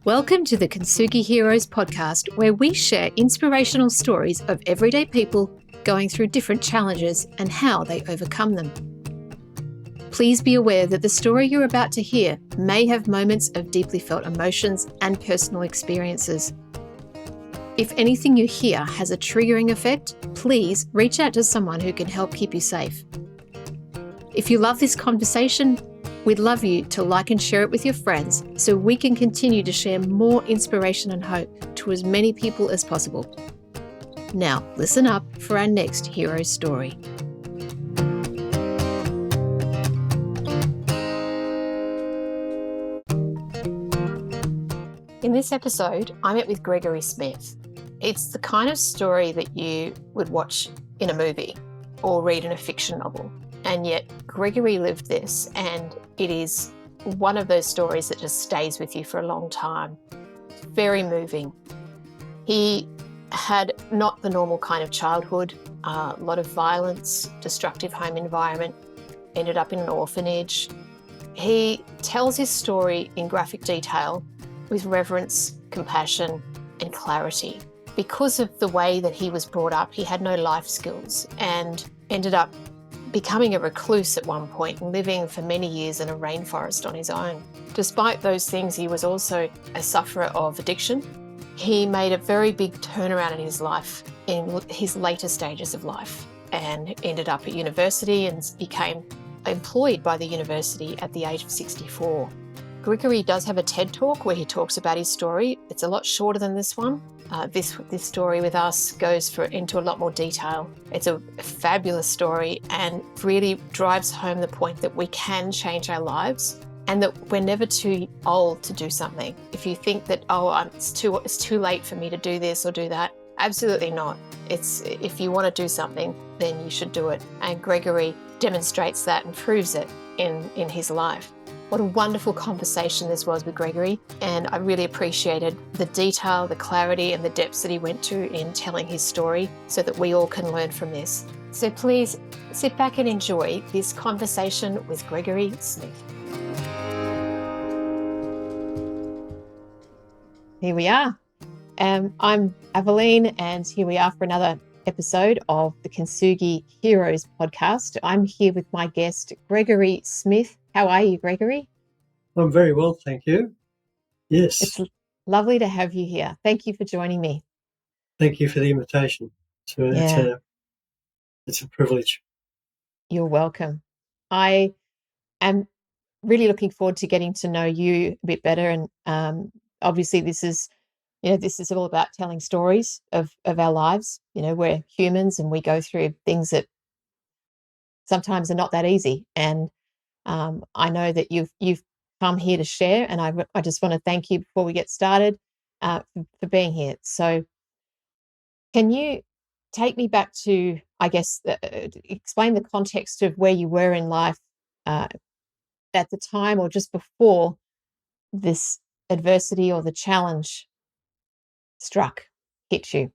Welcome to the Kintsugi Heroes podcast, where we share inspirational stories of everyday people going through different challenges and how they overcome them. Please be aware that the story you're about to hear may have moments of deeply felt emotions and personal experiences. If anything you hear has a triggering effect, please reach out to someone who can help keep you safe. If you love this conversation, we'd love you to like and share it with your friends so we can continue to share more inspiration and hope to as many people as possible. Now, listen up for our next hero story. In this episode, I met with Gregory Smith. It's the kind of story that you would watch in a movie or read in a fiction novel. And yet Gregory lived this, and it is one of those stories that just stays with you for a long time. Very moving. He had not the normal kind of childhood, a lot of violence, destructive home environment, ended up in an orphanage. He tells his story in graphic detail with reverence, compassion, and clarity. Because of the way that he was brought up, he had no life skills and ended up becoming a recluse at one point and living for many years in a rainforest on his own. Despite those things, he was also a sufferer of addiction. He made a very big turnaround in his life in his later stages of life and ended up at university and became employed by the university at the age of 64. Gregory does have a TED Talk where he talks about his story. It's a lot shorter than this one. This story with us goes into a lot more detail. It's a fabulous story and really drives home the point that we can change our lives and that we're never too old to do something. If you think that, it's too late for me to do this or do that, absolutely not. If you want to do something, then you should do it. And Gregory demonstrates that and proves it in his life. What a wonderful conversation this was with Gregory, and I really appreciated the detail, the clarity and the depths that he went to in telling his story so that we all can learn from this. So please sit back and enjoy this conversation with Gregory Smith. Here we are. I'm Aveline, and here we are for another episode of the Kintsugi Heroes podcast. I'm here with my guest, Gregory Smith. How are you, Gregory? I'm very well, thank you. Yes. It's lovely to have you here. Thank you for joining me. Thank you for the invitation. It's a privilege. You're welcome. I am really looking forward to getting to know you a bit better. And obviously this is all about telling stories of our lives. We're humans and we go through things that sometimes are not that easy. And I know that you've come here to share, and I just want to thank you before we get started for being here. So can you take me back to, I guess, explain the context of where you were in life at the time or just before this adversity or the challenge hit you?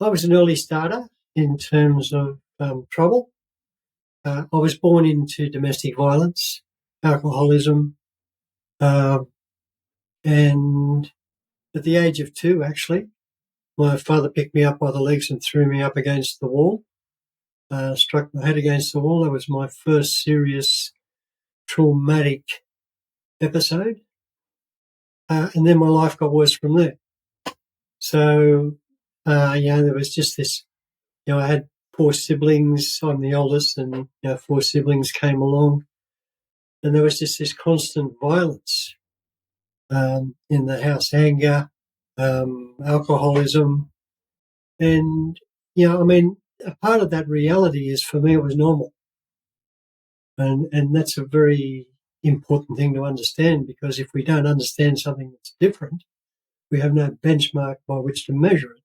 I was an early starter in terms of trouble. I was born into domestic violence, alcoholism, and at the age of 2, actually, my father picked me up by the legs and threw me up against the wall, struck my head against the wall. That was my first serious traumatic episode. And then my life got worse from there. So, there was just this, I had 4 siblings. I'm the oldest, and 4 siblings came along. And there was just this constant violence in the house, anger, alcoholism. And, a part of that reality is, for me, it was normal. And that's a very important thing to understand, because if we don't understand something that's different, we have no benchmark by which to measure it.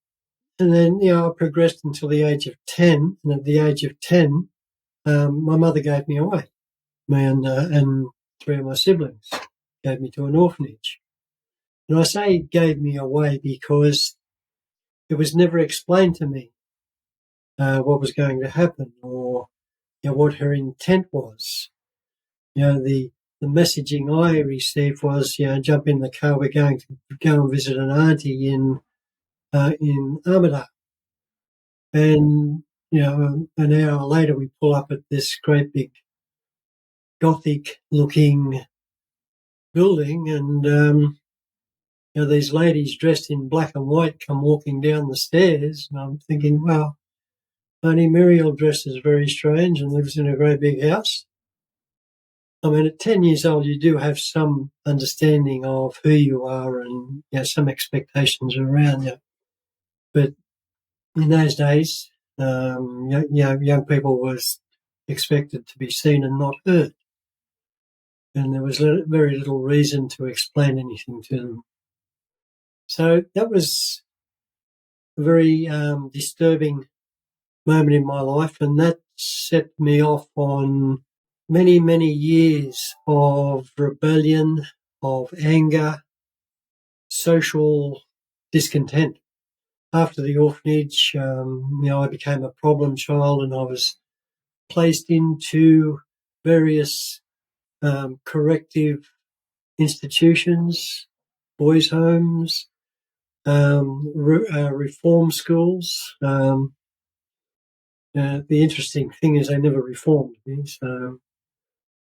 And then, I progressed until the age of 10. And at the age of 10, my mother gave me away. And 3 of my siblings gave me to an orphanage. And I say gave me away because it was never explained to me what was going to happen or what her intent was. The the messaging I received was, jump in the car, we're going to go and visit an auntie in Armidale. And, an hour later we pull up at this great big Gothic-looking building and, these ladies dressed in black and white come walking down the stairs. And I'm thinking, well, Auntie Muriel dresses very strange and lives in a great big house. I mean, at 10 years old, you do have some understanding of who you are and some expectations around you. But in those days, young people was expected to be seen and not heard. And there was very little reason to explain anything to them. So that was a very disturbing moment in my life, and that set me off on many, many years of rebellion, of anger, social discontent. After the orphanage, I became a problem child and I was placed into various corrective institutions, boys' homes, reform schools. The interesting thing is they never reformed me. So,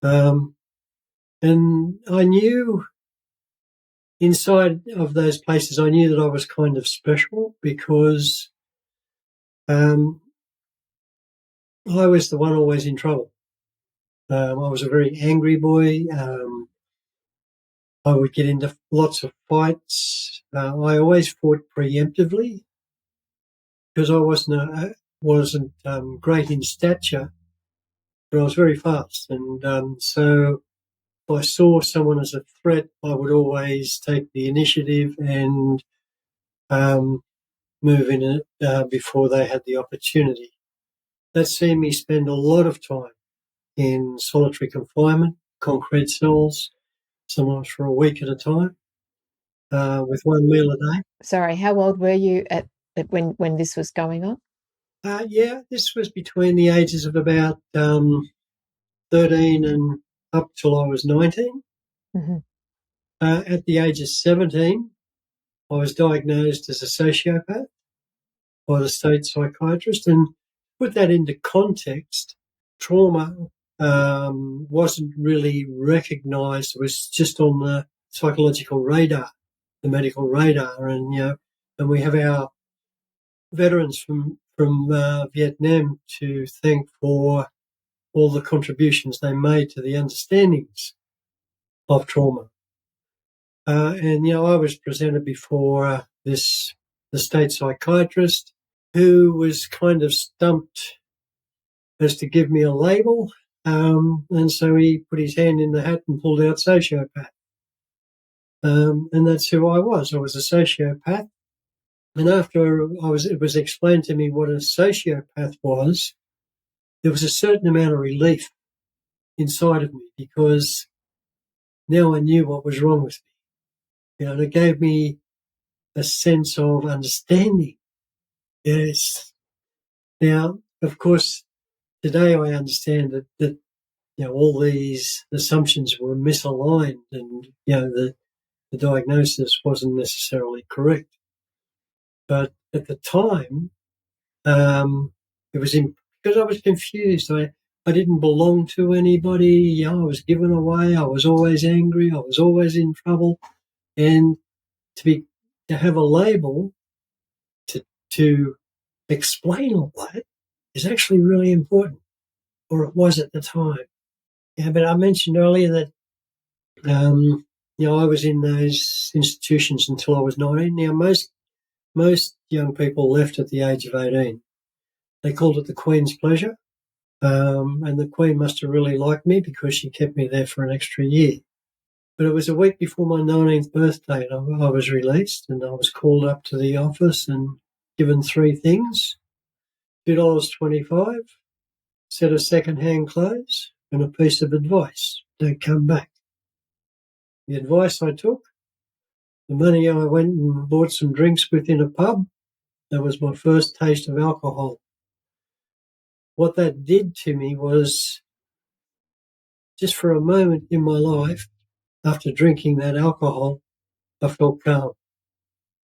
and I knew inside of those places, I knew that I was kind of special because I was the one always in trouble. I was a very angry boy. I would get into lots of fights. I always fought preemptively because I wasn't great in stature, but I was very fast. And so if I saw someone as a threat, I would always take the initiative and move in it before they had the opportunity. That's seen me spend a lot of time in solitary confinement, concrete cells, sometimes for a week at a time, with one meal a day. Sorry, how old were you at when this was going on? This was between the ages of about 13 and up till I was 19. Mm-hmm. At the age of 17, I was diagnosed as a sociopath by the state psychiatrist. And put that into context, trauma wasn't really recognised. It was just on the psychological radar, the medical radar. And we have our veterans from Vietnam to thank for all the contributions they made to the understandings of trauma. I was presented before the state psychiatrist, who was kind of stumped as to give me a label. And so he put his hand in the hat and pulled out sociopath. And that's who I was. I was a sociopath. And after it was explained to me what a sociopath was, there was a certain amount of relief inside of me because now I knew what was wrong with me. And it gave me a sense of understanding. Yes. Now, of course, today I understand that all these assumptions were misaligned and, the diagnosis wasn't necessarily correct. But at the time, it was because I was confused. I didn't belong to anybody. I was given away. I was always angry. I was always in trouble. And to have a label to explain all that is actually really important, or it was at the time. Yeah, but I mentioned earlier that I was in those institutions until I was 19. Now, most young people left at the age of 18. They called it the Queen's Pleasure, and the Queen must have really liked me because she kept me there for an extra year. But it was a week before my 19th birthday, and I was released, and I was called up to the office and given three things: $2.25, set of second-hand clothes, and a piece of advice: don't come back. The advice I took, the money I went and bought some drinks with in a pub, that was my first taste of alcohol. What that did to me was just for a moment in my life, after drinking that alcohol, I felt calm.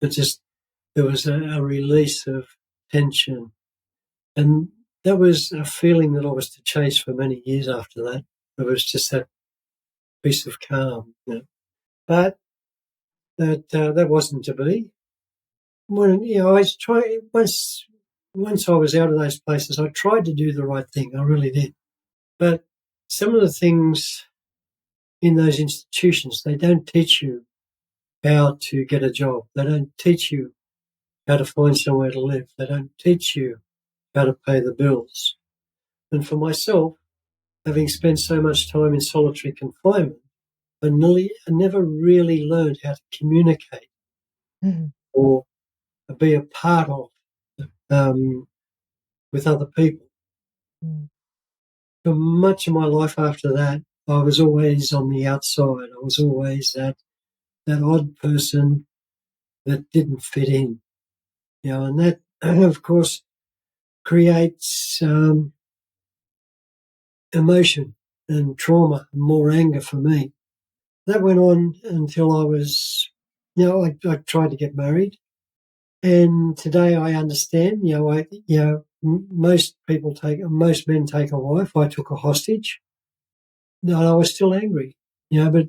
There was a release of tension. And that was a feeling that I was to chase for many years after that. It was just that peace of calm. But that wasn't to be. I was trying, once I was out of those places, I tried to do the right thing. I really did. But some of the things in those institutions, they don't teach you how to get a job. They don't teach you how to find somewhere to live. They don't teach you how to pay the bills. And for myself, having spent so much time in solitary confinement, I never really learned how to communicate or be a part of with other people. For much of my life after that, I was always on the outside. I was always that odd person that didn't fit in. And that, of course, creates emotion and trauma and more anger for me. That went on until I was, I tried to get married. And today I understand, most men take a wife. I took a hostage. No, I was still angry, but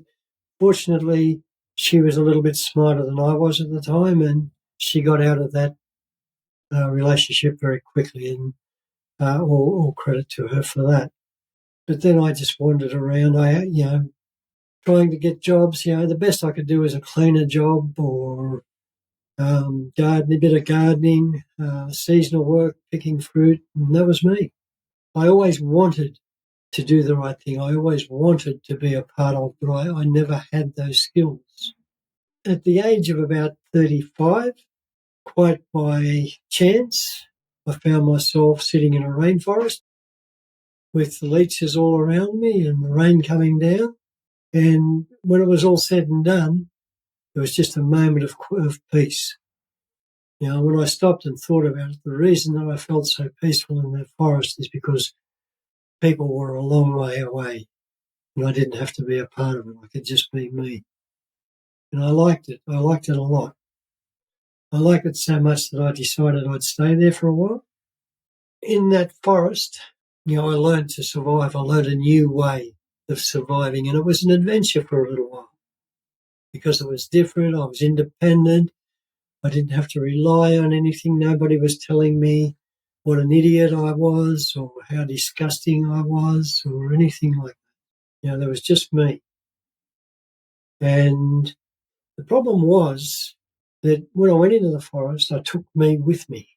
fortunately she was a little bit smarter than I was at the time, and she got out of that relationship very quickly, and all credit to her for that. But then I just wandered around, trying to get jobs. The best I could do was a cleaner job or a bit of gardening, seasonal work, picking fruit, and that was me. I always wanted to do the right thing. I always wanted to be a part of, but I never had those skills. At the age of about 35, quite by chance, I found myself sitting in a rainforest with the leeches all around me and the rain coming down. And when it was all said and done, it was just a moment of peace. When I stopped and thought about it, the reason that I felt so peaceful in that forest is because people were a long way away and I didn't have to be a part of it. I could just be me. And I liked it. I liked it a lot. I liked it so much that I decided I'd stay there for a while. In that forest, I learned to survive. I learned a new way of surviving, and it was an adventure for a little while because it was different. I was independent. I didn't have to rely on anything. Nobody was telling me what an idiot I was or how disgusting I was or anything like that. There was just me. And the problem was that when I went into the forest, I took me with me,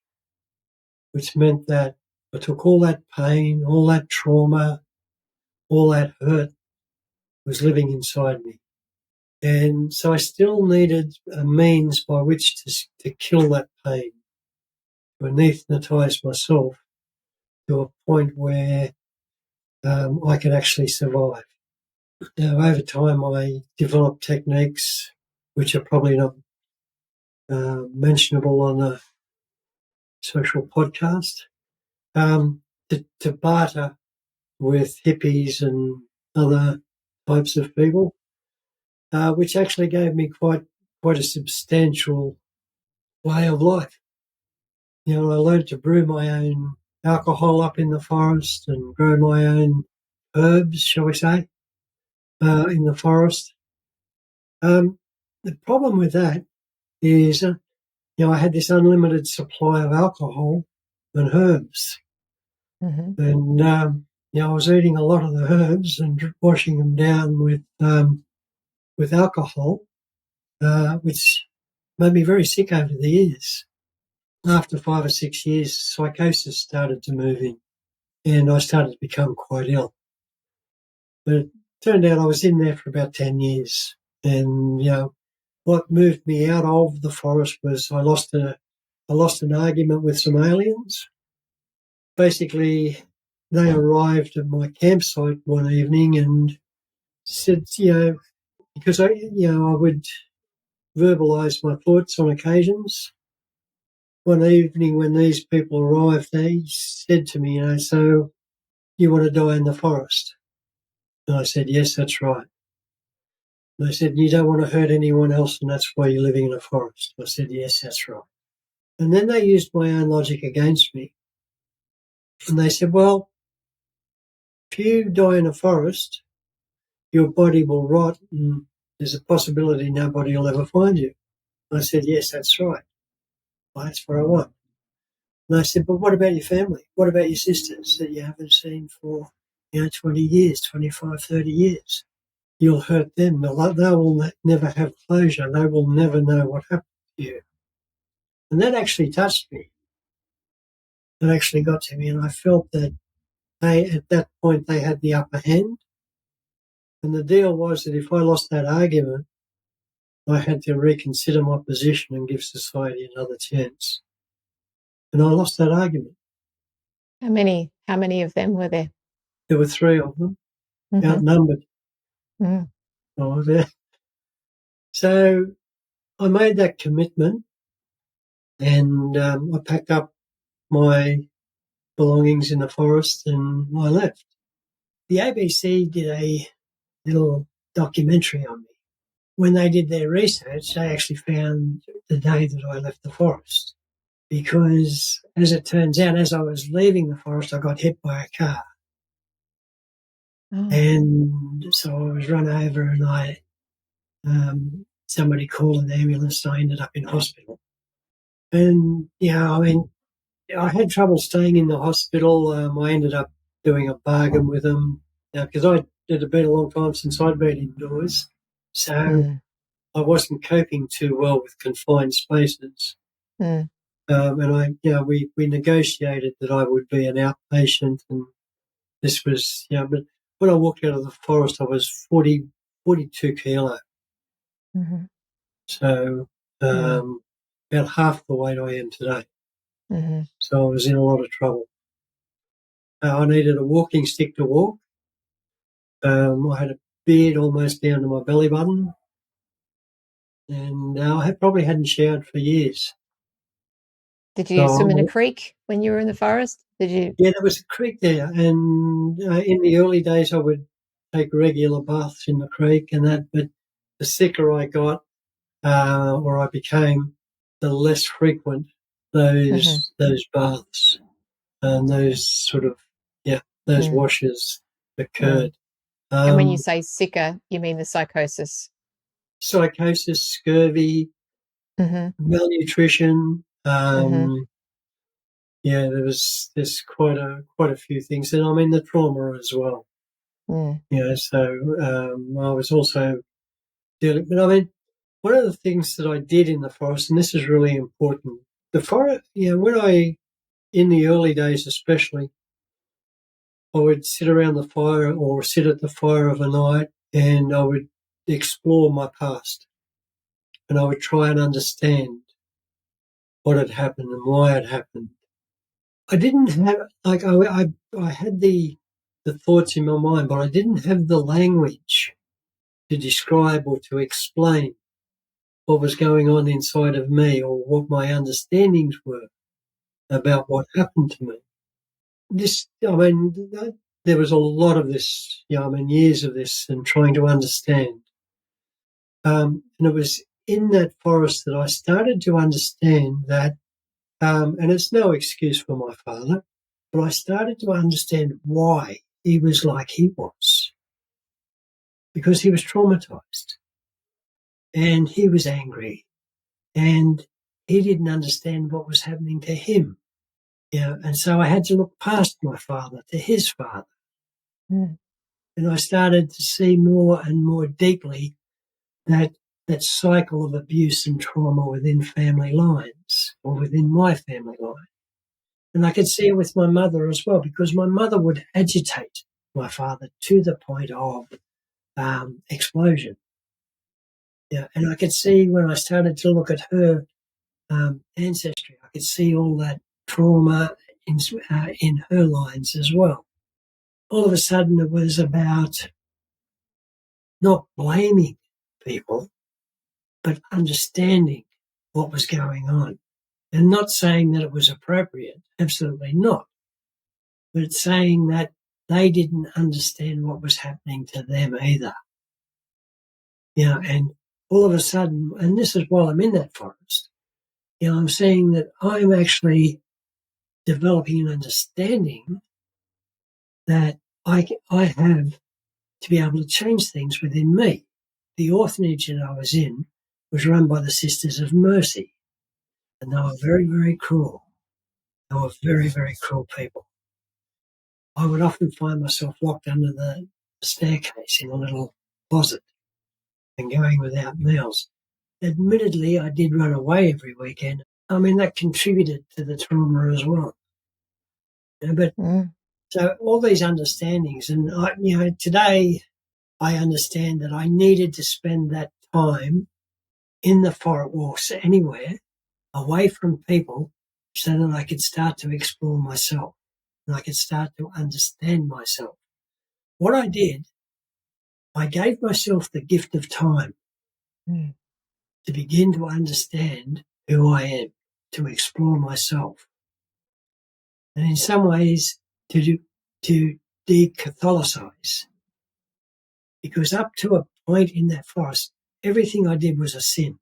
which meant that I took all that pain, all that trauma, all that hurt was living inside me. And so I still needed a means by which to kill that pain, to anaesthetise myself to a point where I could actually survive. Now, over time, I developed techniques which are probably not mentionable on a social podcast, to barter with hippies and other types of people, which actually gave me quite a substantial way of life. I learned to brew my own alcohol up in the forest and grow my own herbs, shall we say, in the forest. The problem with that is, I had this unlimited supply of alcohol and herbs. Mm-hmm. And, I was eating a lot of the herbs and washing them down with alcohol, which made me very sick over the years. After 5 or 6 years, psychosis started to move in, and I started to become quite ill. But it turned out I was in there for about 10 years. And, what moved me out of the forest was I lost an argument with some aliens. Basically, they arrived at my campsite one evening and said, because I would verbalise my thoughts on occasions. One evening when these people arrived, they said to me, so you want to die in the forest? And I said, yes, that's right. And they said, you don't want to hurt anyone else, and that's why you're living in a forest. I said, yes, that's right. And then they used my own logic against me. And they said, well, if you die in a forest, your body will rot and there's a possibility nobody will ever find you. I said, yes, that's right. Well, that's what I want. And I said, but what about your family? What about your sisters that you haven't seen for, 20 years, 25, 30 years? You'll hurt them. They will never have closure. They will never know what happened to you. And that actually touched me. That actually got to me. And I felt that at that point, they had the upper hand. And the deal was that if I lost that argument, I had to reconsider my position and give society another chance. And I lost that argument. How many of them were there? There were 3 of them, outnumbered. Mm. Oh, yeah. So I made that commitment and I packed up my belongings in the forest and I left. The ABC did a little documentary on me. When they did their research, they actually found the day that I left the forest. Because, as it turns out, as I was leaving the forest, I got hit by a car. Oh. And so I was run over and somebody called an ambulance and I ended up in hospital. And, I had trouble staying in the hospital. I ended up doing a bargain with them because it had been a long time since I'd been indoors. So I wasn't coping too well with confined spaces. Mm. And we negotiated that I would be an outpatient, and this was, but when I walked out of the forest, I was 42 kilo. Mm-hmm. So, about half the weight I am today. Mm-hmm. So I was in a lot of trouble. I needed a walking stick to walk. I had a beard almost down to my belly button. And I probably hadn't showered for years. Did you swim in a creek when you were in the forest? Did you? Yeah, there was a creek there. And in the early days, I would take regular baths in the creek and that. But the sicker I got, or I became, the less frequent those baths and those sort of, those washes occurred. And when you say sicker, you mean the psychosis? Psychosis, scurvy, malnutrition. There's quite a few things, and I mean the trauma as well. So I was also dealing. But I mean, one of the things that I did in the forest, and this is really important, the forest. In the early days especially, I would sit around the fire or sit at the fire of a night, and I would explore my past, and I would try and understand what had happened and why it happened. I didn't have I had the thoughts in my mind, but I didn't have the language to describe or to explain what was going on inside of me or what my understandings were about what happened to me. There was a lot of this, years of this and trying to understand. And it was in that forest that I started to understand that, and it's no excuse for my father, but I started to understand why he was like he was. Because he was traumatized and he was angry and he didn't understand what was happening to him. And so I had to look past my father to his father. And I started to see more and more deeply that cycle of abuse and trauma within family lines or within my family line. And I could see it with my mother as well, because my mother would agitate my father to the point of explosion. And I could see when I started to look at her ancestry, I could see all that trauma in her lines as well. All of a sudden, it was about not blaming people, but understanding what was going on. And not saying that it was appropriate, absolutely not. But saying that they didn't understand what was happening to them either. And all of a sudden, and this is while I'm in that forest, I'm seeing that I'm actually developing an understanding that I have to be able to change things within me. The orphanage that I was in was run by the Sisters of Mercy, and they were very, very cruel. They were very, very cruel people. I would often find myself locked under the staircase in a little closet and going without meals. Admittedly, I did run away every weekend. I mean, that contributed to the trauma as well. But so all these understandings, and today I understand that I needed to spend that time in the forest or anywhere away from people so that I could start to explore myself and I could start to understand myself. What I did, I gave myself the gift of time to begin to understand who I am, to explore myself. And in some ways, to de-Catholicize. Because up to a point in that forest, everything I did was a sin.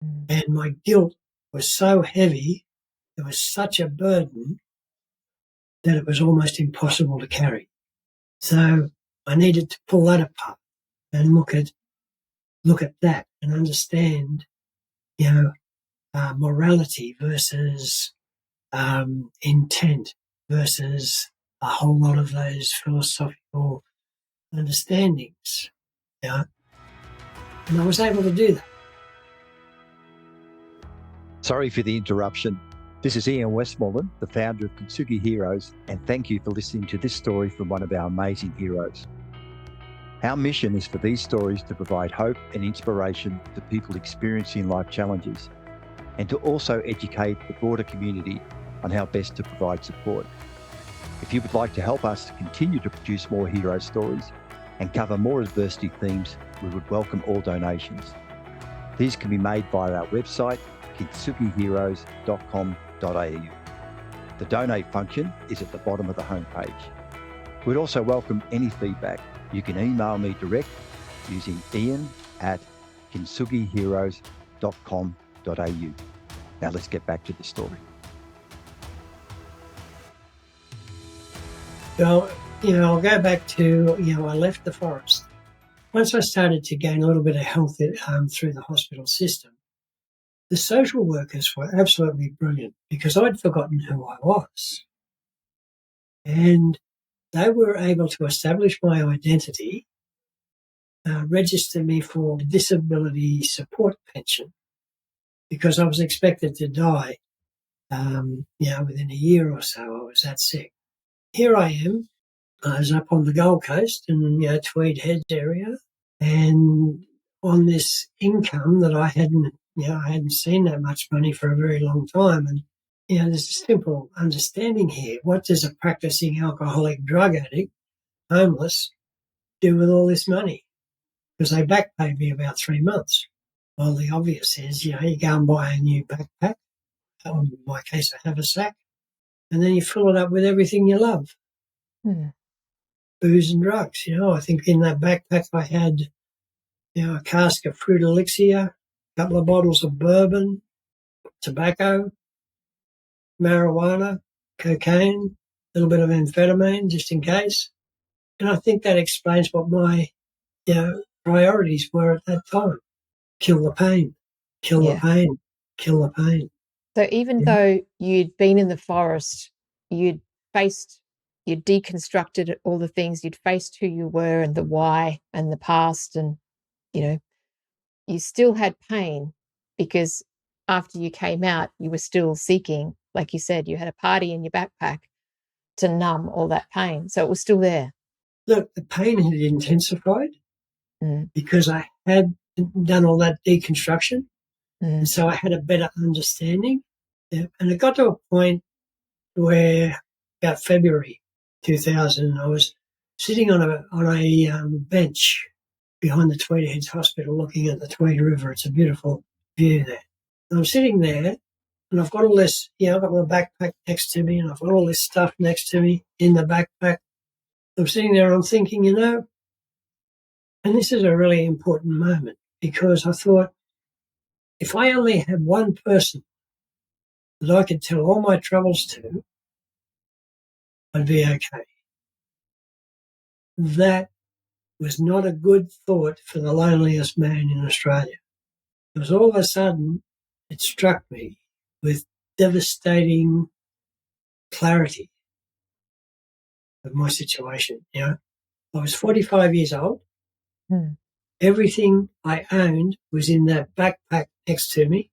And my guilt was so heavy, it was such a burden that it was almost impossible to carry. So I needed to pull that apart and look at that and understand, morality versus intent versus a whole lot of those philosophical understandings. And I was able to do that. Sorry for the interruption. This is Ian Westmoreland, the founder of Kintsugi Heroes, and thank you for listening to this story from one of our amazing heroes. Our mission is for these stories to provide hope and inspiration to people experiencing life challenges, and to also educate the broader community on how best to provide support. If you would like to help us to continue to produce more hero stories and cover more adversity themes, we would welcome all donations. These can be made via our website, kintsugiheroes.com.au. The donate function is at the bottom of the homepage. We'd also welcome any feedback. You can email me direct using ian@kintsugiheroes.com.au. Now let's get back to the story. So, I'll go back to, I left the forest. Once I started to gain a little bit of health through the hospital system, the social workers were absolutely brilliant because I'd forgotten who I was. And they were able to establish my identity, register me for disability support pension because I was expected to die, within a year or so. I was that sick. Here I am. I was up on the Gold Coast in, Tweed Heads area, and on this income that I hadn't seen that much money for a very long time. And, there's a simple understanding here. What does a practicing alcoholic drug addict, homeless, do with all this money? Because they back paid me about 3 months. Well, the obvious is, you go and buy a new backpack. In my case, I have a sack. And then you fill it up with everything you love. Booze and drugs. I think in that backpack I had, a cask of fruit elixir, a couple of bottles of bourbon, tobacco, marijuana, cocaine, a little bit of amphetamine just in case. And I think that explains what my, priorities were at that time. Kill the pain, kill the pain, kill the pain. So even though you'd been in the forest, you'd deconstructed all the things, you'd faced who you were and the why and the past, and, you still had pain because after you came out, you were still seeking, like you said, you had a party in your backpack to numb all that pain. So it was still there. Look, the pain had intensified because I had done all that deconstruction. And so I had a better understanding. And it got to a point where about February 2000, I was sitting on a bench behind the Tweed Heads Hospital looking at the Tweed River. It's a beautiful view there. And I'm sitting there and I've got all this, I've got my backpack next to me and I've got all this stuff next to me in the backpack. I'm sitting there, I'm thinking, and this is a really important moment because I thought, if I only had one person that I could tell all my troubles to, I'd be okay. That was not a good thought for the loneliest man in Australia. Because all of a sudden, it struck me with devastating clarity of my situation. I was 45 years old. Everything I owned was in that backpack next to me,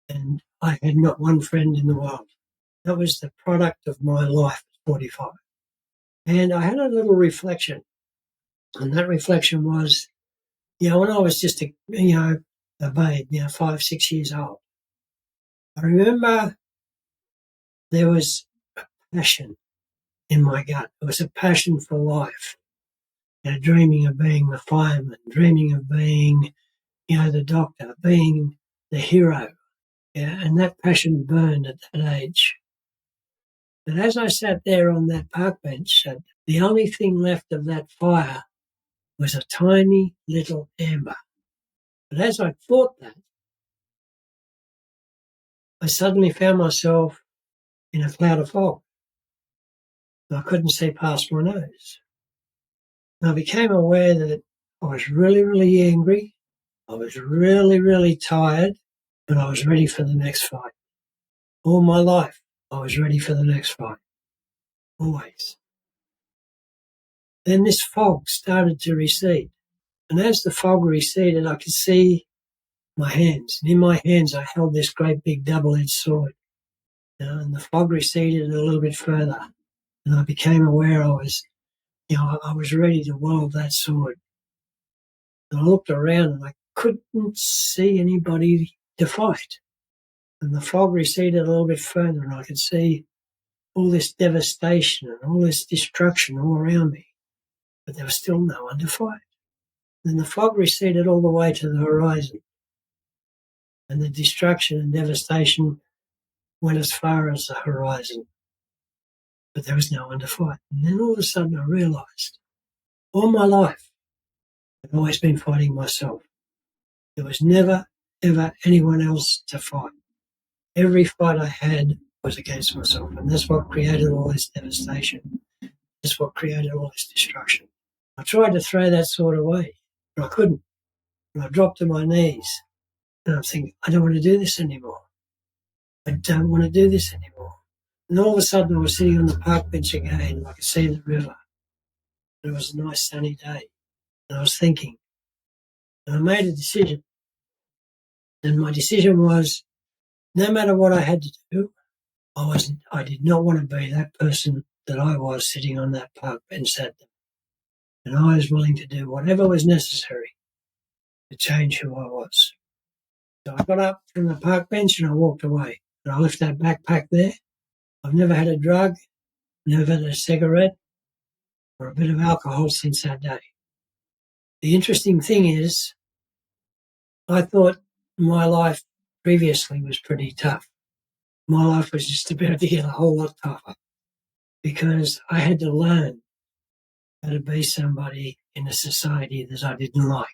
and I had not one friend in the world. That was the product of my life at 45. And I had a little reflection, and that reflection was, when I was just a babe, 5, 6 years old, I remember there was a passion in my gut. There was a passion for life. Dreaming of being the fireman, dreaming of being, the doctor, being the hero. And that passion burned at that age. But as I sat there on that park bench, the only thing left of that fire was a tiny little ember. But as I thought that, I suddenly found myself in a cloud of fog. I couldn't see past my nose. And I became aware that I was really, really angry. I was really, really tired, but I was ready for the next fight. All my life, I was ready for the next fight. Always. Then this fog started to recede. And as the fog receded, I could see my hands. And in my hands, I held this great big double-edged sword. And the fog receded a little bit further. And I became aware I was ready to wield that sword. And I looked around and I couldn't see anybody to fight. And the fog receded a little bit further and I could see all this devastation and all this destruction all around me. But there was still no one to fight. Then the fog receded all the way to the horizon. And the destruction and devastation went as far as the horizon. But there was no one to fight. And then all of a sudden I realised, all my life, I've always been fighting myself. There was never, ever anyone else to fight. Every fight I had was against myself. And that's what created all this devastation. That's what created all this destruction. I tried to throw that sword away, but I couldn't. And I dropped to my knees. And I'm thinking, I don't want to do this anymore. I don't want to do this anymore. And all of a sudden I was sitting on the park bench again and I could see the river. It was a nice sunny day. And I was thinking, and I made a decision. And my decision was, no matter what I had to do, I did not want to be that person that I was sitting on that park bench that day. And I was willing to do whatever was necessary to change who I was. So I got up from the park bench and I walked away. And I left that backpack there. I've never had a drug, never had a cigarette or a bit of alcohol since that day. The interesting thing is, I thought my life previously was pretty tough. My life was just about to get a whole lot tougher because I had to learn how to be somebody in a society that I didn't like.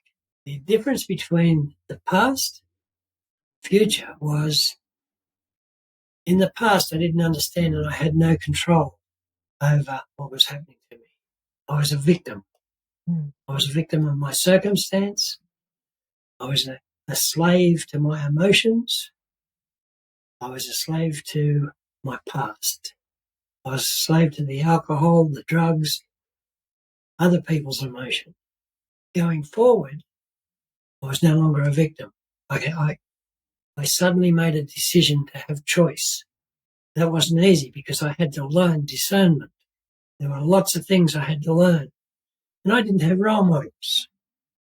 The difference between the past and future was, in the past I didn't understand and I had no control over what was happening to me. I was a victim. I was a victim of my circumstance. I was a slave to my emotions. I was a slave to my past. I was a slave to the alcohol, the drugs, other people's emotion. Going forward, I was no longer a victim. I suddenly made a decision to have choice. That wasn't easy because I had to learn discernment. There were lots of things I had to learn. And I didn't have role models.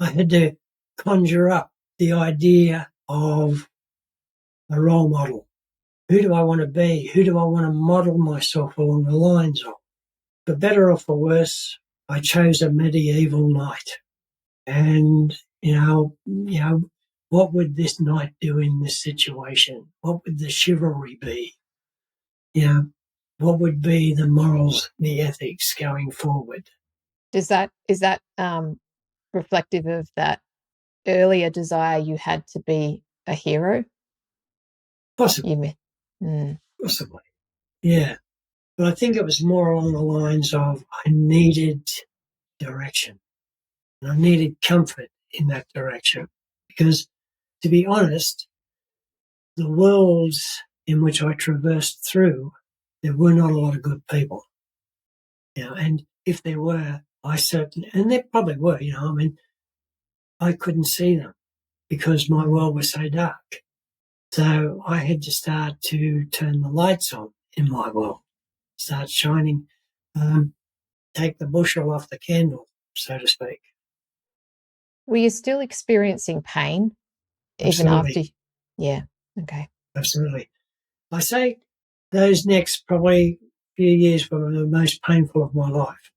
I had to conjure up the idea of a role model. Who do I want to be? Who do I want to model myself along the lines of? For better or for worse, I chose a medieval knight. And, what would this knight do in this situation? What would the chivalry be? What would be the morals, the ethics going forward? is that reflective of that earlier desire you had to be a hero? Possibly. Possibly. Yeah. But I think it was more along the lines of I needed direction. And I needed comfort in that direction. Because, to be honest, the worlds in which I traversed through, there were not a lot of good people. And if there were, and there probably were, I couldn't see them because my world was so dark. So I had to start to turn the lights on in my world, start shining, take the bushel off the candle, so to speak. Were you still experiencing pain even Absolutely. after? Yeah. Okay. Absolutely. I say those next probably few years were the most painful of my life.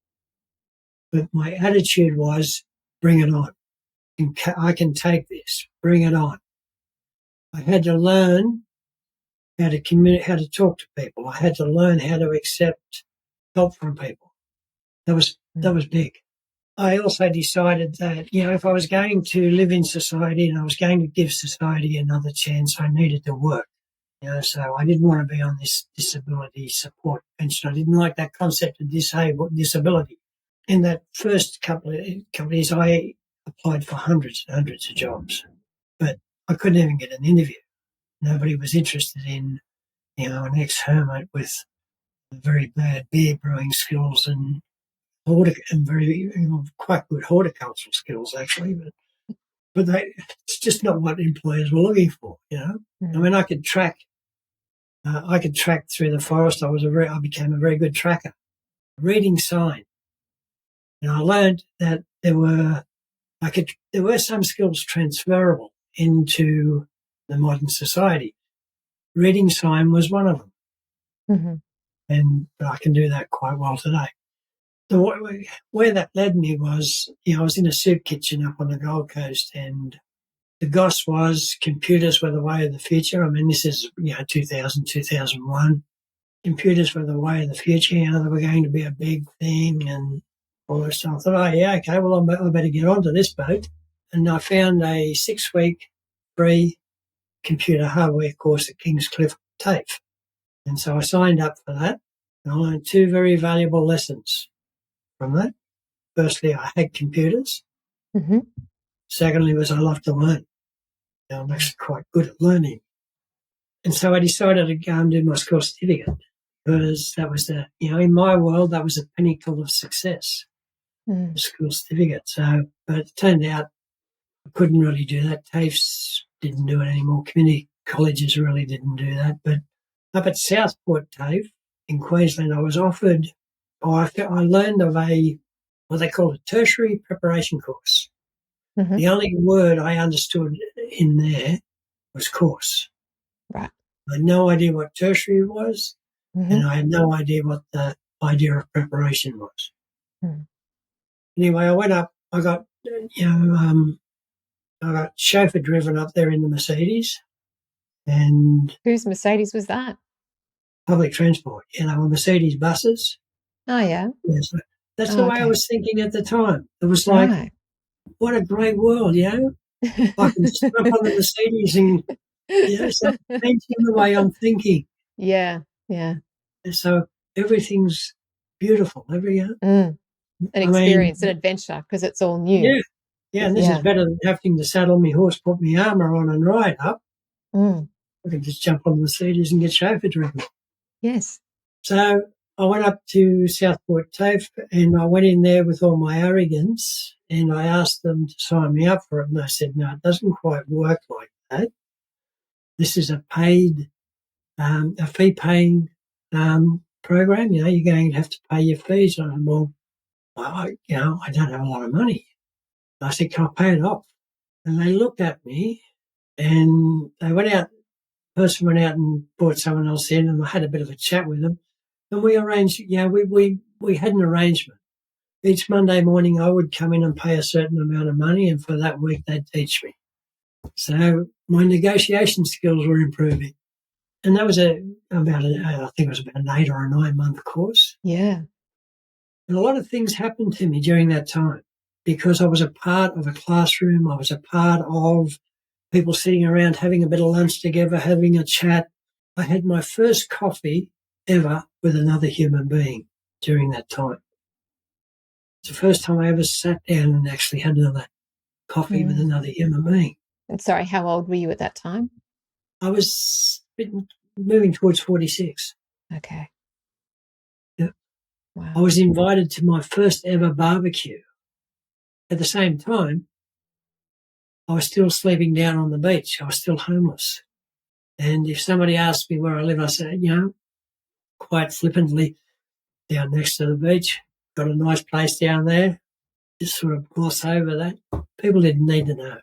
But my attitude was, bring it on. I can take this. Bring it on. I had to learn how to communicate, how to talk to people. I had to learn how to accept help from people. That was big. I also decided that, if I was going to live in society and I was going to give society another chance, I needed to work. So I didn't want to be on this disability support pension. I didn't like that concept of disability. In that first couple of years, I applied for hundreds and hundreds of jobs, but I couldn't even get an interview. Nobody was interested in, an ex-hermit with very bad beer brewing skills and very quite good horticultural skills, actually. But it's just not what employers were looking for. I mean, I could track through the forest. I became a very good tracker. Reading sign. And I learned that there were some skills transferable into the modern society. Reading sign was one of them. Mm-hmm. And I can do that quite well today. Where that led me was, I was in a soup kitchen up on the Gold Coast, and the goss was computers were the way of the future. I mean, this is, 2000, 2001. Computers were the way of the future. They were going to be a big thing and all this stuff. I thought, oh, yeah, okay, well, I better get onto this boat. And I found a 6-week free computer hardware course at Kingscliff TAFE. And so I signed up for that, and I learned 2 very valuable lessons from that. Firstly, I had computers. Mm-hmm. Secondly, was I love to learn. I'm actually quite good at learning. And so I decided to go and do my school certificate because that was in my world, that was the pinnacle of success, the school certificate. So, but it turned out I couldn't really do that. TAFEs didn't do it anymore. Community colleges really didn't do that. But up at Southport TAFE in Queensland, I was offered, I learned of what they call a tertiary preparation course. Mm-hmm. The only word I understood in there was course. Right. I had no idea what tertiary was, and I had no idea what the idea of preparation was. Mm-hmm. Anyway, I went up. I got, I got chauffeur driven up there in the Mercedes, and whose Mercedes was that? Public transport. Mercedes buses. Oh yeah. Yes, that's the way I was thinking at the time. It was like, right. What a great world, I can just jump on the Mercedes and so changing the way I'm thinking. Yeah, yeah. So everything's beautiful. An experience, an adventure, because it's all new. Yeah, and this is better than having to saddle my horse, put my armour on and ride up. I can just jump on the Mercedes and get chauffeur driven. Yes. So I went up to Southport TAFE and I went in there with all my arrogance and I asked them to sign me up for it. And they said, no, it doesn't quite work like that. This is a fee-paying program. You're going to have to pay your fees. And I said, well, I don't have a lot of money. I said, can I pay it off? And they looked at me and they went out. The person went out and brought someone else in and I had a bit of a chat with them. And we arranged, we had an arrangement. Each Monday morning I would come in and pay a certain amount of money and for that week they'd teach me. So my negotiation skills were improving. And that was I think it was about an 8 or a 9 month course. Yeah. And a lot of things happened to me during that time because I was a part of a classroom. I was a part of people sitting around having a bit of lunch together, having a chat. I had my first coffee ever with another human being during that time. It's the first time I ever sat down and actually had another coffee with another human being. And sorry, how old were you at that time? I was moving towards 46. Okay. Yeah. Wow. I was invited to my first ever barbecue. At the same time, I was still sleeping down on the beach. I was still homeless. And if somebody asked me where I live, I said, quite flippantly, down next to the beach. Got a nice place down there. Just sort of gloss over that. People didn't need to know.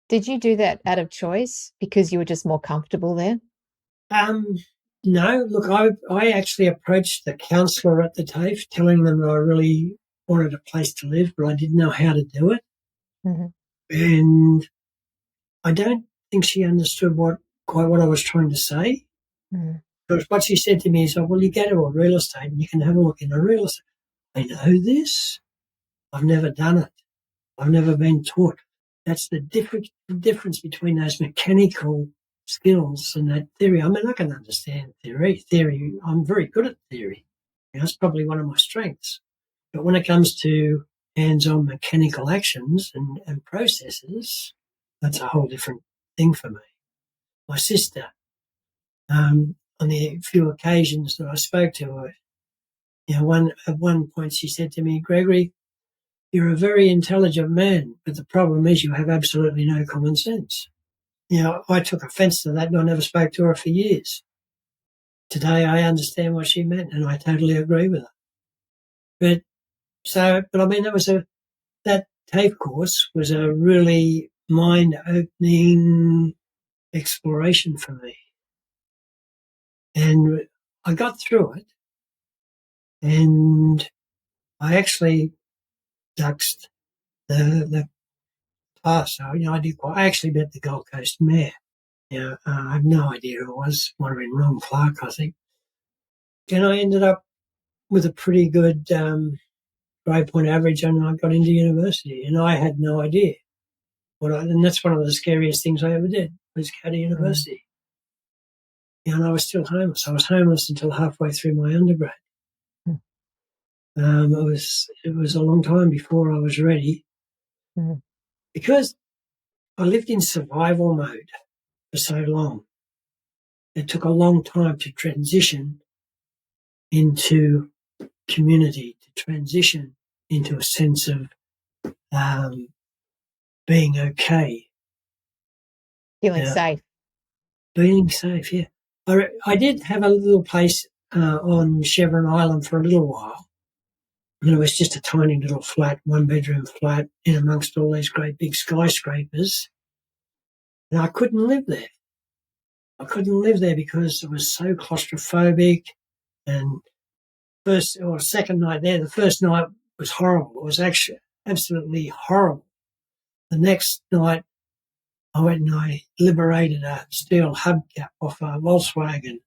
Did you do that out of choice because you were just more comfortable there? No. Look, I actually approached the counsellor at the TAFE, telling them that I really wanted a place to live, but I didn't know how to do it. Mm-hmm. And I don't think she understood quite what I was trying to say. Mm. Because what she said to me is, well, you go to a real estate and you can have a look in a real estate. I know this. I've never done it. I've never been taught. That's the difference between those mechanical skills and that theory. I mean, I can understand theory. I'm very good at theory. That's probably one of my strengths. But when it comes to hands-on mechanical actions and processes, that's a whole different thing for me. My sister, on the few occasions that I spoke to her, at one point she said to me, Gregory, you're a very intelligent man, but the problem is you have absolutely no common sense. I took offence to that and I never spoke to her for years. Today I understand what she meant and I totally agree with her. But I mean, that TAFE course was a really mind-opening exploration for me. And I got through it and I actually duxed the class. So, I actually bet the Gold Coast Mayor. I have no idea who it was. Might have been Ron Clark, I think. And I ended up with a pretty good grade point average and I got into university and I had no idea. And that's one of the scariest things I ever did was go to university. And I was still homeless. I was homeless until halfway through my undergrad. It was a long time before I was ready because I lived in survival mode for so long. It took a long time to transition into community, to transition into a sense of being okay. Feeling safe. Being safe, yeah. I did have a little place on Chevron Island for a little while. And it was just a tiny little flat, one-bedroom flat in amongst all these great big skyscrapers. And I couldn't live there. I couldn't live there because it was so claustrophobic. And second night there, the first night was horrible. It was actually absolutely horrible. The next night, I went and I liberated a steel hubcap off a Volkswagen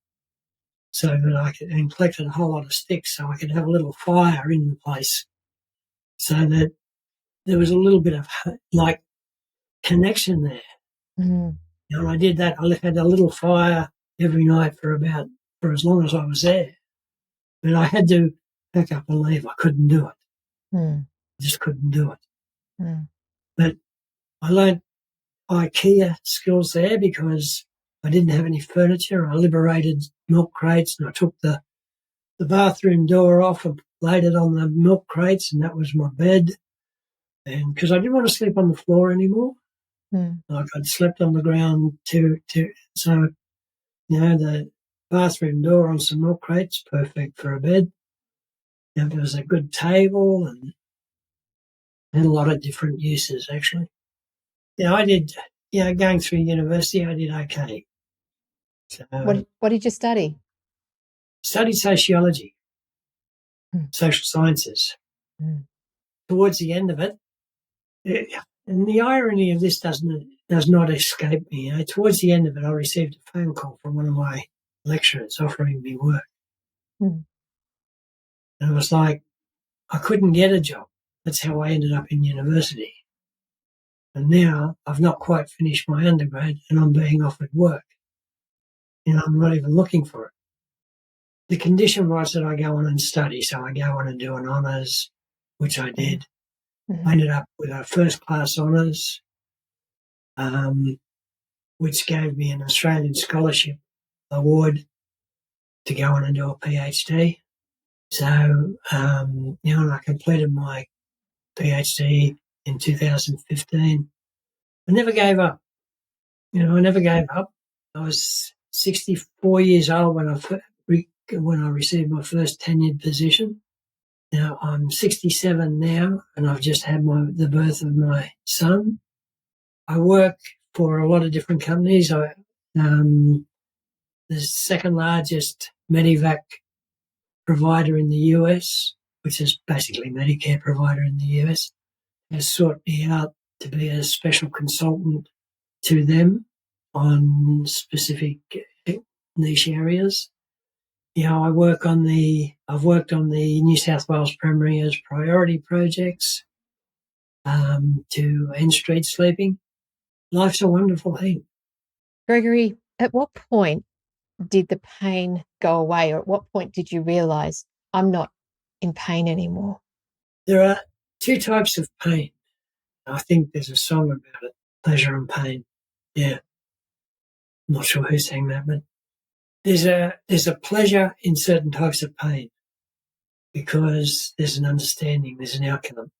so that and collected a whole lot of sticks so I could have a little fire in the place so that there was a little bit of connection there. And I did that. I had a little fire every night for as long as I was there. But I had to pack up and leave. I couldn't do it. I just couldn't do it. But I learned IKEA skills there because I didn't have any furniture. I liberated milk crates and I took the bathroom door off and laid it on the milk crates and that was my bed. And because I didn't want to sleep on the floor anymore. Like I'd slept on the ground too. So, the bathroom door on some milk crates, perfect for a bed. There was a good table and had a lot of different uses actually. I did, going through university, I did okay. So, what did you study? Studied sociology, social sciences. Towards the end of it, and the irony of this does not escape me. Towards the end of it, I received a phone call from one of my lecturers offering me work. And it was like, I couldn't get a job. That's how I ended up in university. And now I've not quite finished my undergrad and I'm being offered work. I'm not even looking for it. The condition was that I go on and study. So I go on and do an honours, which I did. Mm-hmm. I ended up with a first-class honours, which gave me an Australian scholarship award to go on and do a PhD. So, and I completed my PhD in 2015. I never gave up. I never gave up. I was 64 years old when I received my first tenured position. Now I'm 67 now, and I've just had the birth of my son. I work for a lot of different companies. The second largest Medivac provider in the US, which is basically Medicare provider in the US, has sought me out to be a special consultant to them on specific niche areas. I've worked on the New South Wales Premier's priority projects to end street sleeping. Life's a wonderful thing. Gregory, at what point did the pain go away, or at what point did you realise I'm not in pain anymore? There are two types of pain. I think there's a song about it, pleasure and pain. Yeah. I'm not sure who sang that, but there's a pleasure in certain types of pain because there's an understanding, there's an outcome.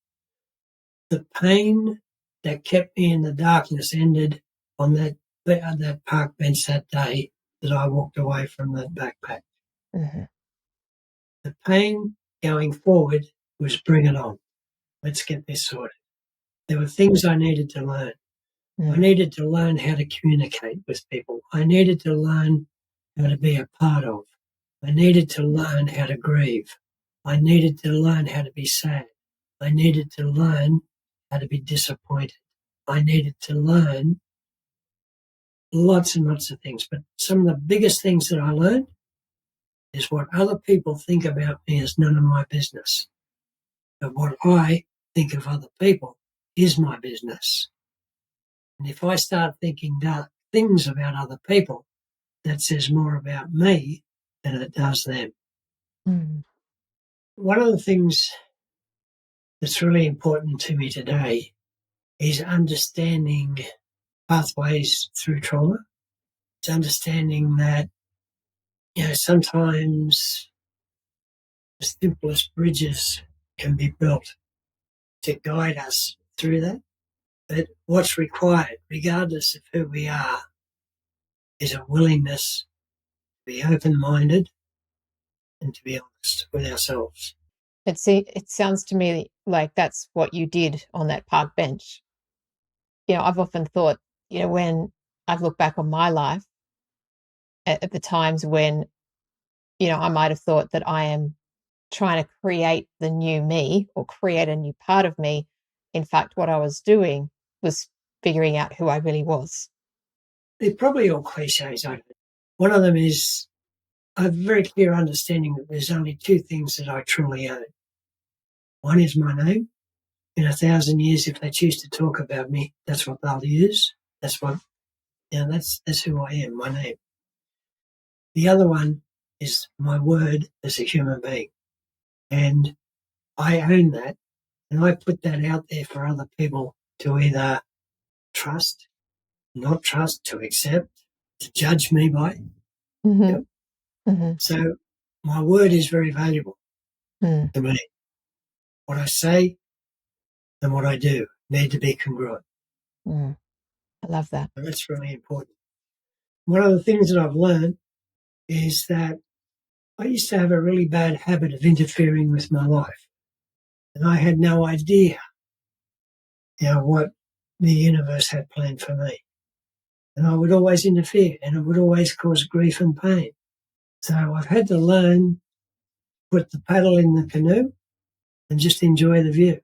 The pain that kept me in the darkness ended on that park bench that day that I walked away from that backpack. Mm-hmm. The pain going forward was bring it on. Let's get this sorted. There were things I needed to learn. Mm-hmm. I needed to learn how to communicate with people. I needed to learn how to be a part of. I needed to learn how to grieve. I needed to learn how to be sad. I needed to learn how to be disappointed. I needed to learn lots and lots of things. But some of the biggest things that I learned is what other people think about me is none of my business. But what I think of other people is my business. And if I start thinking dark things about other people, that says more about me than it does them. Mm. One of the things that's really important to me today is understanding pathways through trauma. It's understanding that, sometimes the simplest bridges can be built to guide us through that. But what's required, regardless of who we are, is a willingness to be open-minded and to be honest with ourselves. It sounds to me like that's what you did on that park bench. I've often thought, when I've looked back on my life at the times when, I might have thought that I am trying to create the new me or create a new part of me. In fact, what I was doing was figuring out who I really was. They're probably all cliches. One of them is I have a very clear understanding that there's only two things that I truly own. One is my name. In 1,000 years, if they choose to talk about me, that's what they'll use. That's who I am, my name. The other one is my word as a human being. And I own that. And I put that out there for other people to either trust, not trust, to accept, to judge me by. Mm-hmm. Yep. Mm-hmm. So my word is very valuable to me. What I say and what I do need to be congruent. I love that. And that's really important. One of the things that I've learned is that I used to have a really bad habit of interfering with my life. And I had no idea, what the universe had planned for me. And I would always interfere and it would always cause grief and pain. So I've had to learn to put the paddle in the canoe and just enjoy the view.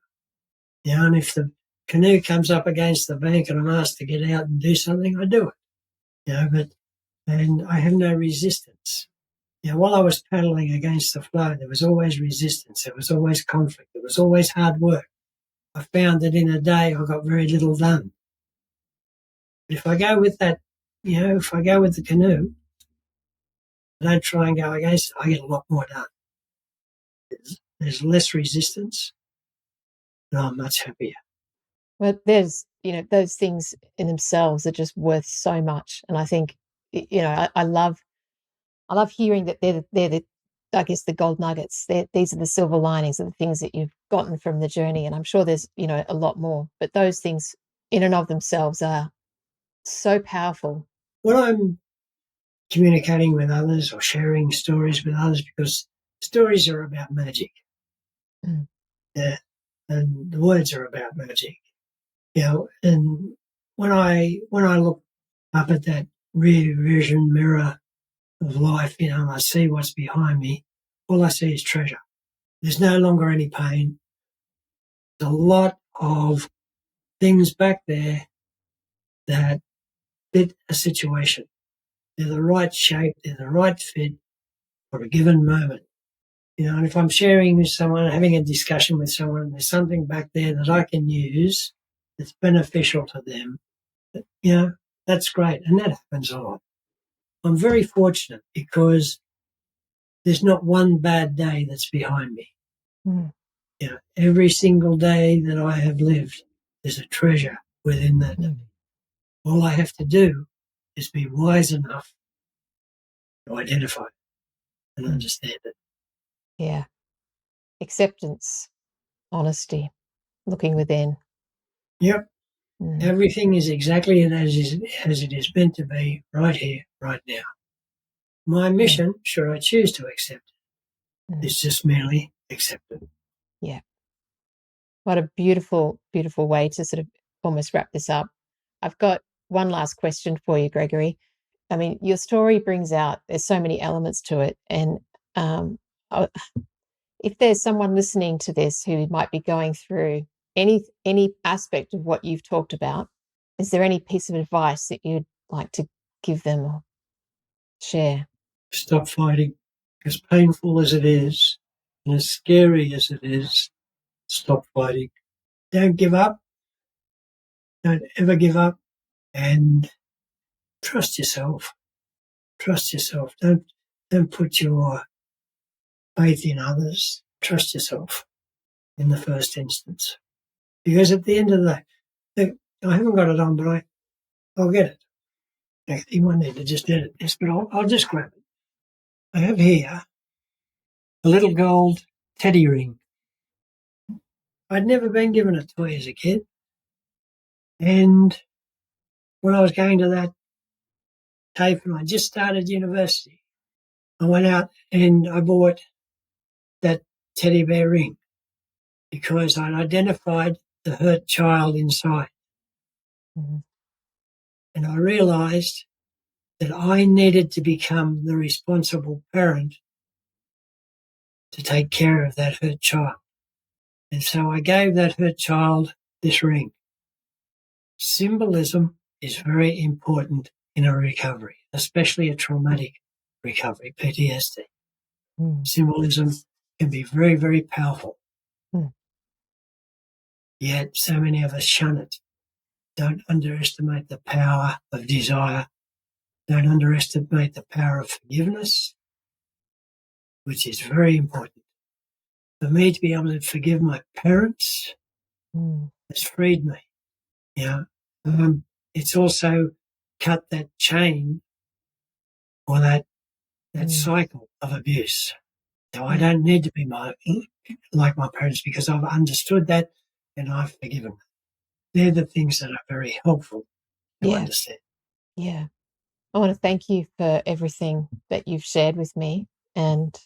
And if the canoe comes up against the bank and I'm asked to get out and do something, I do it. And I have no resistance. while I was paddling against the flow, there was always resistance. There was always conflict. There was always hard work. I found that in a day I got very little done. If I go with that, if I go with the canoe, I don't try and go against it, I get a lot more done. There's less resistance, and I'm much happier. Well, there's, those things in themselves are just worth so much. And I think, I love hearing that they're the, I guess, the gold nuggets. These are the silver linings of the things that you've gotten from the journey. And I'm sure there's, a lot more, but those things in and of themselves are so powerful. When I'm communicating with others or sharing stories with others, because stories are about magic. Yeah, and the words are about magic. And when I look up at that rear vision mirror of life, and I see what's behind me, all I see is treasure. There's no longer any pain. There's a lot of things back there that fit a situation. They're the right shape, they're the right fit for a given moment. And if I'm sharing with someone, having a discussion with someone, there's something back there that I can use that's beneficial to them, that's great. And that happens a lot. I'm very fortunate because there's not one bad day that's behind me. Every single day that I have lived, there's a treasure within that day. All I have to do is be wise enough to identify and understand it. Yeah. Acceptance, honesty, looking within. Yep. Everything is exactly as it is meant to be, right here, right now. My mission, should I choose to accept it, is just merely accept it. Yeah. What a beautiful, beautiful way to sort of almost wrap this up. I've got one last question for you, Gregory. I mean, your story brings out, there's so many elements to it. And if there's someone listening to this who might be going through any aspect of what you've talked about, is there any piece of advice that you'd like to give them or share? Stop fighting. As painful as it is, and as scary as it is, stop fighting. Don't give up. Don't ever give up. And trust yourself. Trust yourself. Don't put your faith in others. Trust yourself in the first instance. Because at the end of the day, I haven't got it on, but I'll get it. You might need to just edit this, but I'll just grab it. I have here a little gold teddy ring. I'd never been given a toy as a kid. And when I was going to that tape and I just started university, I went out and I bought that teddy bear ring because I'd identified the hurt child inside. And I realised that I needed to become the responsible parent to take care of that hurt child. And so I gave that hurt child this ring. Symbolism is very important in a recovery, especially a traumatic recovery, PTSD. Symbolism can be very, very powerful. Yet so many of us shun it. Don't underestimate the power of desire. Don't underestimate the power of forgiveness, which is very important. For me to be able to forgive my parents has freed me. It's also cut that chain or that cycle of abuse. So I don't need to be like my parents because I've understood that and I've forgiven them. They're the things that are very helpful to understand. Yeah. I want to thank you for everything that you've shared with me. And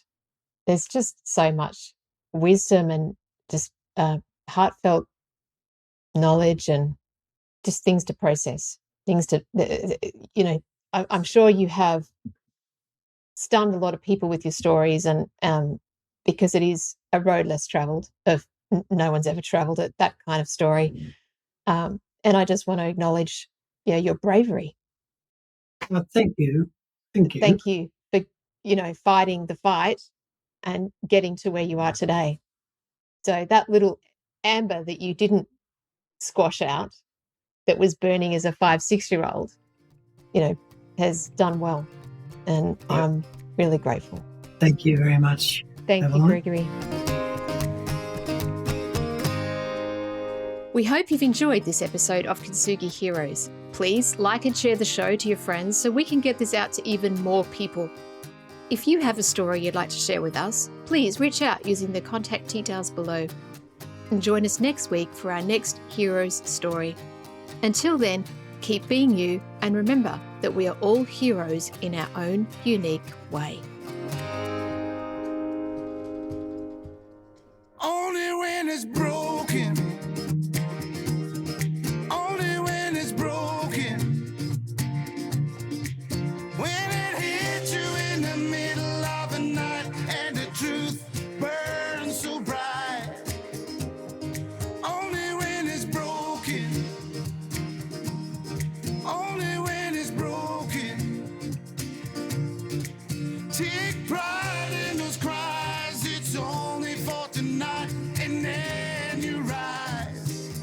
there's just so much wisdom and just heartfelt knowledge and just things to process, things to, I'm sure you have stunned a lot of people with your stories and because it is a road less traveled of no one's ever traveled it, that kind of story. And I just want to acknowledge your bravery. Well, thank you. Thank you for fighting the fight and getting to where you are today. So that little amber that you didn't squash out, that was burning as a 5-6-year-old, has done well. And Yep. I'm really grateful. Thank you very much. Thank you, Evelyn. Gregory. We hope you've enjoyed this episode of Kintsugi Heroes. Please like and share the show to your friends so we can get this out to even more people. If you have a story you'd like to share with us, please reach out using the contact details below. And join us next week for our next hero's story. Until then, keep being you, and remember that we are all heroes in our own unique way. Only when it's broken. Only when it's broken. When it hits you in the middle of the night and the truth burns so bright. Only when it's broken. Only when it's broken. Take pride in those cries. It's only for tonight, and then you rise.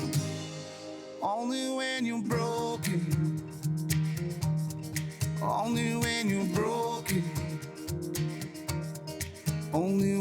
Only when you're broken. Only when you're broken. Only